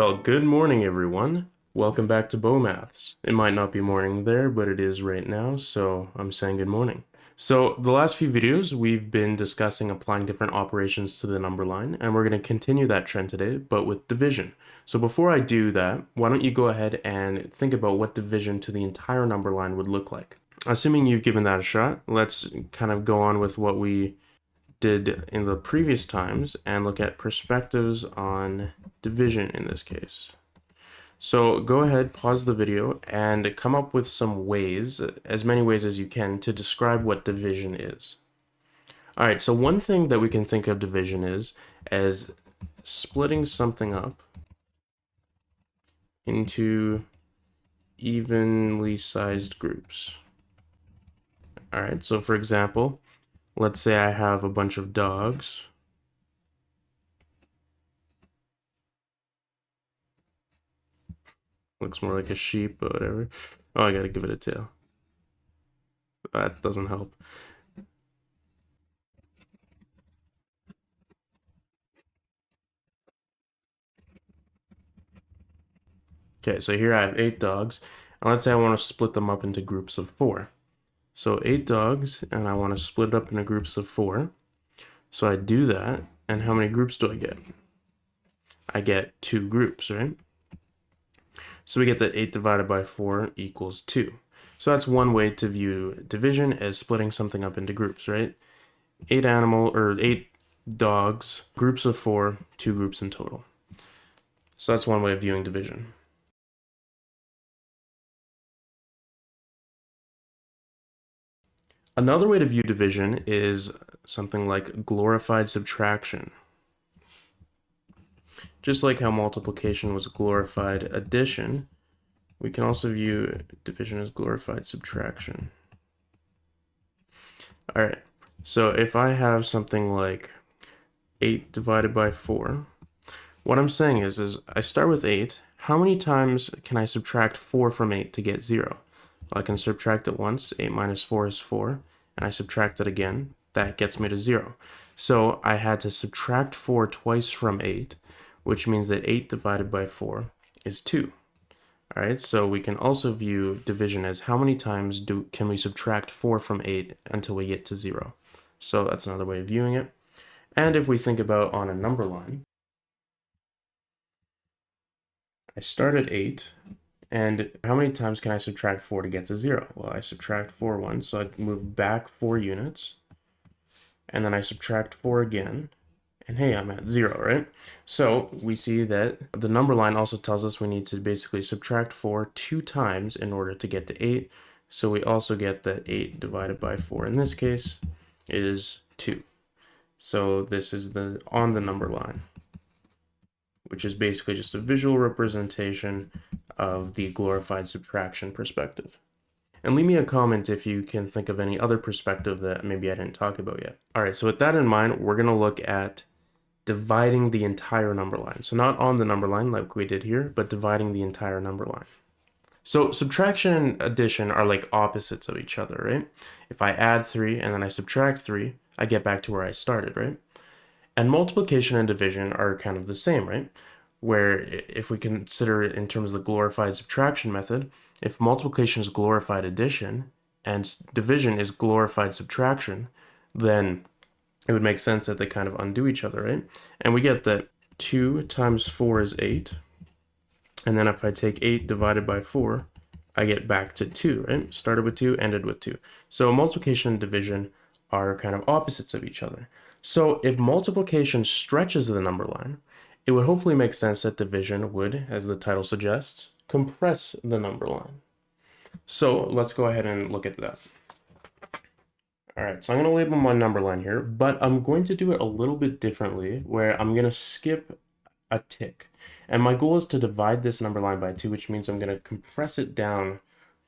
Well, good morning, everyone. Welcome back to Bo Maths. It might not be morning there, but it is right now, so I'm saying good morning. So the last few videos, we've been discussing applying different operations to the number line, and we're going to continue that trend today, but with division. So before I do that, why don't you go ahead and think about what division to the entire number line would look like. Assuming you've given that a shot, let's kind of go on with what we did in the previous times and look at perspectives on division in this case. So go ahead, pause the video, and come up with some ways, as many ways as you can, to describe what division is. All right, so one thing that we can think of division is as splitting something up into evenly sized groups. All right, so for example, let's say I have a bunch of dogs. Looks more like a sheep, but whatever. Oh, I gotta give it a tail. That doesn't help. Okay, so here I have 8 dogs, and let's say I want to split them up into groups of 4. So 8 dogs, and I want to split it up into groups of 4. So I do that, and how many groups do I get? I get 2 groups, right? So we get that 8 divided by 4 equals 2. So that's one way to view division, as splitting something up into groups, right? 8 dogs, groups of 4, 2 groups in total. So that's one way of viewing division. Another way to view division is something like glorified subtraction. Just like how multiplication was glorified addition, we can also view division as glorified subtraction. All right, so if I have something like 8 divided by 4, what I'm saying is I start with 8. How many times can I subtract 4 from 8 to get 0? Well, I can subtract it once. 8 minus 4 is 4. And I subtract it again. That gets me to 0. So I had to subtract 4 twice from 8, which means that 8 divided by 4 is 2. All right, so we can also view division as how many times can we subtract 4 from 8 until we get to 0. So that's another way of viewing it. And if we think about on a number line, I start at 8, and how many times can I subtract 4 to get to 0? Well, I subtract 4 once, so I move back 4 units, and then I subtract 4 again, and hey, I'm at 0, right? So we see that the number line also tells us we need to basically subtract 4 2 times in order to get to 8, so we also get that 8 divided by 4 in this case is 2. So this is on the number line, which is basically just a visual representation of the glorified subtraction perspective. And leave me a comment if you can think of any other perspective that maybe I didn't talk about yet. All right, so with that in mind, we're going to look at dividing the entire number line. So not on the number line like we did here, but dividing the entire number line. So subtraction and addition are like opposites of each other, right? If I add 3 and then I subtract 3, I get back to where I started, right? And multiplication and division are kind of the same, right? Where if we consider it in terms of the glorified subtraction method, if multiplication is glorified addition and division is glorified subtraction, then it would make sense that they kind of undo each other, right? And we get that 2 times 4 is 8. And then if I take 8 divided by 4, I get back to 2, right? Started with 2, ended with 2. So multiplication and division are kind of opposites of each other. So if multiplication stretches the number line, it would hopefully make sense that division would, as the title suggests, compress the number line. So let's go ahead and look at that. All right, so I'm going to label my number line here, but I'm going to do it a little bit differently, where I'm going to skip a tick. And my goal is to divide this number line by 2, which means I'm going to compress it down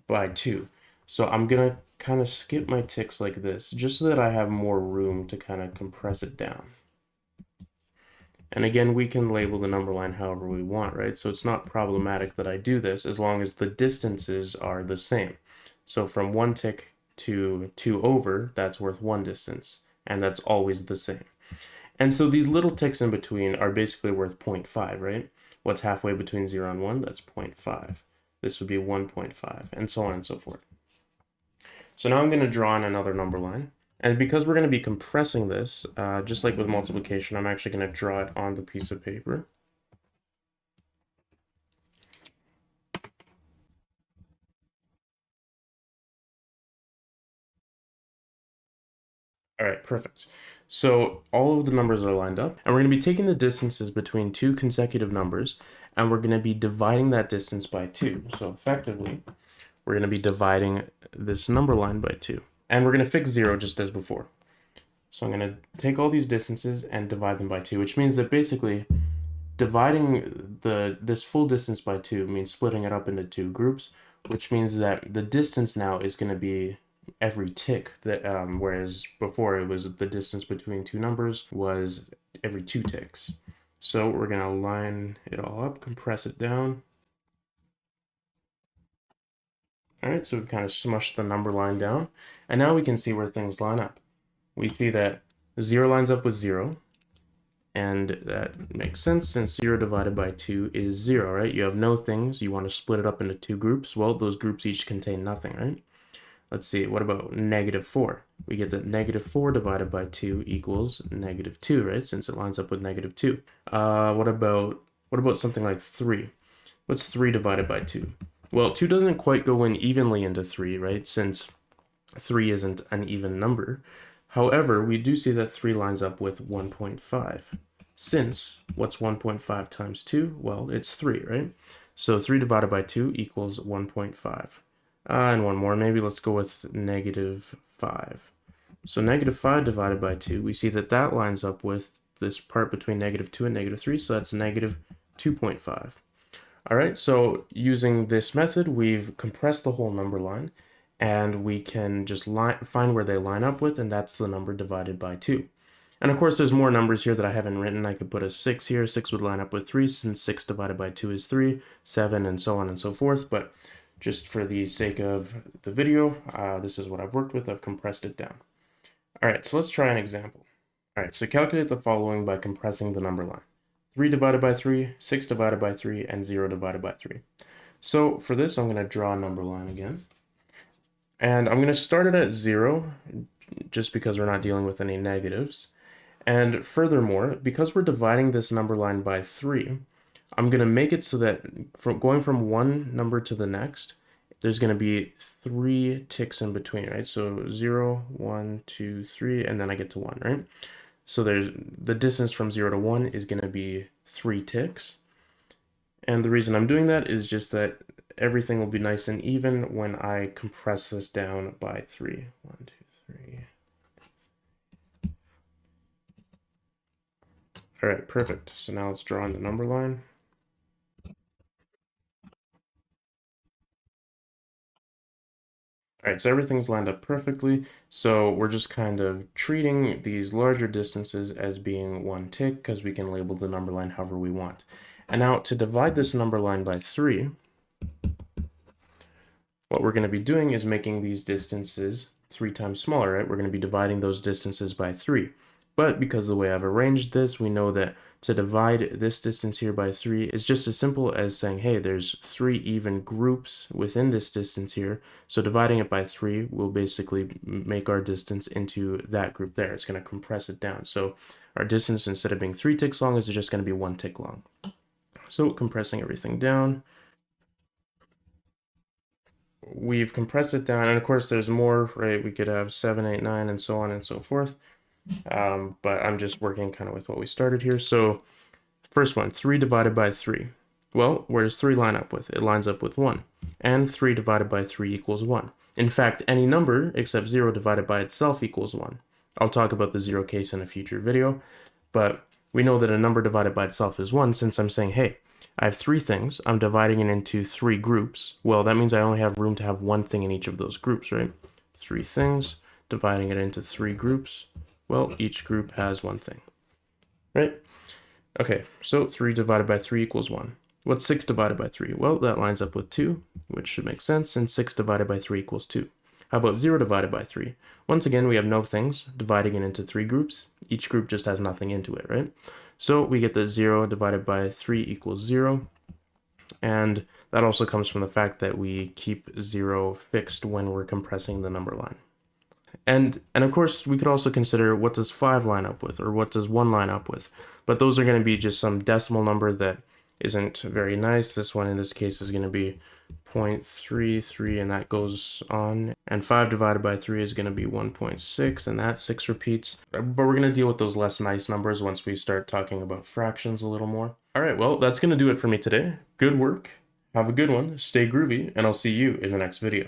by 2. So I'm going to kind of skip my ticks like this, just so that I have more room to kind of compress it down. And again, we can label the number line however we want, right? So it's not problematic that I do this as long as the distances are the same. So from 1 tick to 2 over, that's worth 1 distance, and that's always the same. And so these little ticks in between are basically worth 0.5, right? What's halfway between 0 and 1? That's 0.5. This would be 1.5, and so on and so forth. So now I'm going to draw in another number line. And because we're going to be compressing this, just like with multiplication, I'm actually going to draw it on the piece of paper. All right, perfect. So all of the numbers are lined up, and we're going to be taking the distances between two consecutive numbers, and we're going to be dividing that distance by 2. So effectively, we're going to be dividing this number line by 2. And we're going to fix 0 just as before. So I'm going to take all these distances and divide them by 2, which means that basically dividing this full distance by 2 means splitting it up into 2 groups, which means that the distance now is going to be every tick, that whereas before it was the distance between two numbers was every 2 ticks. So we're going to line it all up, compress it down. All right, so we've kind of smushed the number line down, and now we can see where things line up. We see that 0 lines up with 0, and that makes sense since 0 divided by 2 is 0, right? You have no things. You want to split it up into 2 groups. Well, those groups each contain nothing, right? Let's see, what about negative 4? We get that negative 4 divided by 2 equals negative 2, right? Since it lines up with negative 2. What about something like 3? What's 3 divided by 2? Well, 2 doesn't quite go in evenly into 3, right? Since 3 isn't an even number. However, we do see that 3 lines up with 1.5. Since, what's 1.5 times 2? Well, it's 3, right? So 3 divided by 2 equals 1.5. And one more, maybe let's go with negative 5. So negative 5 divided by 2, we see that that lines up with this part between negative 2 and negative 3, so that's negative 2.5. All right, so using this method, we've compressed the whole number line, and we can just find where they line up with, and that's the number divided by 2. And of course, there's more numbers here that I haven't written. I could put a 6 here. 6 would line up with 3, since 6 divided by 2 is 3, 7, and so on and so forth. But just for the sake of the video, this is what I've worked with. I've compressed it down. All right, so let's try an example. All right, so calculate the following by compressing the number line. 3 divided by 3, 6 divided by 3, and 0 divided by 3. So for this, I'm going to draw a number line again. And I'm going to start it at 0, just because we're not dealing with any negatives. And furthermore, because we're dividing this number line by 3, I'm going to make it so that going from one number to the next, there's going to be 3 ticks in between, right? So 0, 1, 2, 3, and then I get to 1, right? So there's the distance from 0 to 1 is going to be 3 ticks. And the reason I'm doing that is just that everything will be nice and even when I compress this down by 3. 1, 2, 3. All right, perfect. So now let's draw in the number line. All right, so everything's lined up perfectly. So we're just kind of treating these larger distances as being 1 tick because we can label the number line however we want. And now to divide this number line by 3, what we're going to be doing is making these distances 3 times smaller, right? We're going to be dividing those distances by 3. But because of the way I've arranged this, we know that to divide this distance here by 3 is just as simple as saying, hey, there's 3 even groups within this distance here. So dividing it by 3 will basically make our distance into that group there. It's going to compress it down. So our distance, instead of being 3 ticks long, is just going to be 1 tick long. So compressing everything down. We've compressed it down, and of course there's more, right? We could have 7, 8, 9, and so on and so forth. But I'm just working kind of with what we started here. So first one, 3 divided by 3. Well, where does 3 line up with? It lines up with 1. And 3 divided by 3 equals 1. In fact, any number except 0 divided by itself equals 1. I'll talk about the 0 case in a future video, but we know that a number divided by itself is 1 since I'm saying, hey, I have 3 things. I'm dividing it into 3 groups. Well, that means I only have room to have 1 thing in each of those groups, right? 3 things, dividing it into 3 groups. Well, each group has 1 thing, right? Okay, so 3 divided by 3 equals 1. What's 6 divided by 3? Well, that lines up with 2, which should make sense, and 6 divided by 3 equals 2. How about 0 divided by 3? Once again, we have no things, dividing it into 3 groups. Each group just has nothing into it, right? So we get that 0 divided by 3 equals 0. And that also comes from the fact that we keep 0 fixed when we're compressing the number line. And of course, we could also consider what does 5 line up with, or what does 1 line up with. But those are going to be just some decimal number that isn't very nice. This one in this case is going to be 0.33, and that goes on. And 5 divided by 3 is going to be 1.6, and that 6 repeats. But we're going to deal with those less nice numbers once we start talking about fractions a little more. All right, well, that's going to do it for me today. Good work. Have a good one. Stay groovy, and I'll see you in the next video.